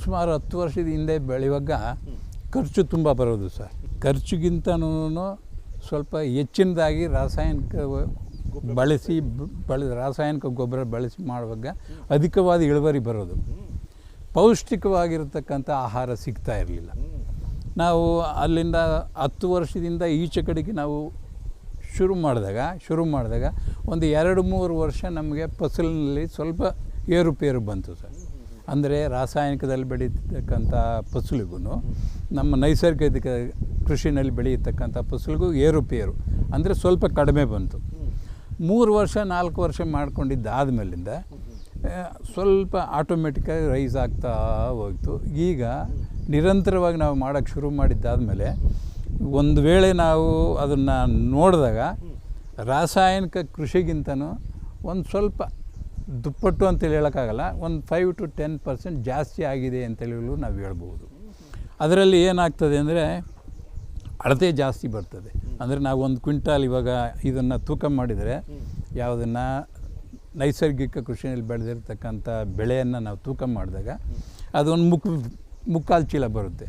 ಸುಮಾರು 10 ವರ್ಷದ ಹಿಂದೆ ಬೆಳೆಯುವಾಗ ಖರ್ಚು ತುಂಬ ಬರೋದು ಸರ್. ಖರ್ಚಿಗಿಂತನೂ ಸ್ವಲ್ಪ ಹೆಚ್ಚಿನದಾಗಿ ರಾಸಾಯನಿಕ ರಾಸಾಯನಿಕ ಗೊಬ್ಬರ ಬಳಸಿ ಮಾಡುವಾಗ ಅಧಿಕವಾದ ಇಳುವರಿ ಬರೋದು. ಪೌಷ್ಟಿಕವಾಗಿರತಕ್ಕಂಥ ಆಹಾರ ಸಿಗ್ತಾ ಇರಲಿಲ್ಲ. ನಾವು ಅಲ್ಲಿಂದ 10 ವರ್ಷದಿಂದ ಈಚೆ ಕಡೆಗೆ ನಾವು ಶುರು ಮಾಡಿದಾಗ ಒಂದು 2-3 ವರ್ಷ ನಮಗೆ ಫಸಲಿನಲ್ಲಿ ಸ್ವಲ್ಪ ಏರುಪೇರು ಬಂತು ಸರ್. ಅಂದರೆ ರಾಸಾಯನಿಕದಲ್ಲಿ ಬೆಳೀತಕ್ಕಂಥ ಫಸಲಿಗೂ ನಮ್ಮ ನೈಸರ್ಗಿಕ ಕೃಷಿನಲ್ಲಿ ಬೆಳೆಯತಕ್ಕಂಥ ಫಸಲಿಗೂ ಏರುಪೇರು ಅಂದರೆ ಸ್ವಲ್ಪ ಕಡಿಮೆ ಬಂತು. 3 ವರ್ಷ 4 ವರ್ಷ ಮಾಡ್ಕೊಂಡಿದ್ದಾದಮೇಲಿಂದ ಸ್ವಲ್ಪ ಆಟೋಮೆಟಿಕ್ಕಾಗಿ ರೈಸ್ ಆಗ್ತಾ ಹೋಯಿತು. ಈಗ ನಿರಂತರವಾಗಿ ನಾವು ಮಾಡೋಕ್ಕೆ ಶುರು ಮಾಡಿದ್ದಾದಮೇಲೆ ಒಂದು ವೇಳೆ ನಾವು ಅದನ್ನು ನೋಡಿದಾಗ ರಾಸಾಯನಿಕ ಕೃಷಿಗಿಂತನೂ ಒಂದು ಸ್ವಲ್ಪ ದುಪ್ಪಟ್ಟು ಅಂತೇಳಿ ಹೇಳೋಕ್ಕಾಗಲ್ಲ, ಒಂದು 5 to 10% ಜಾಸ್ತಿ ಆಗಿದೆ ಅಂತೇಳಿ ನಾವು ಹೇಳ್ಬೋದು. ಅದರಲ್ಲಿ ಏನಾಗ್ತದೆ ಅಂದರೆ ಅಳತೆ ಜಾಸ್ತಿ ಬರ್ತದೆ. ಅಂದರೆ ನಾವು 1 ಕ್ವಿಂಟಾಲ್ ಇವಾಗ ಇದನ್ನು ತೂಕ ಮಾಡಿದರೆ ಯಾವುದನ್ನು ನೈಸರ್ಗಿಕ ಕೃಷಿಯಲ್ಲಿ ಬೆಳೆದಿರ್ತಕ್ಕಂಥ ಬೆಳೆಯನ್ನು ನಾವು ತೂಕ ಮಾಡಿದಾಗ ಅದೊಂದು ಮುಕ್ಕಾಲು ಚೀಲ ಬರುತ್ತೆ.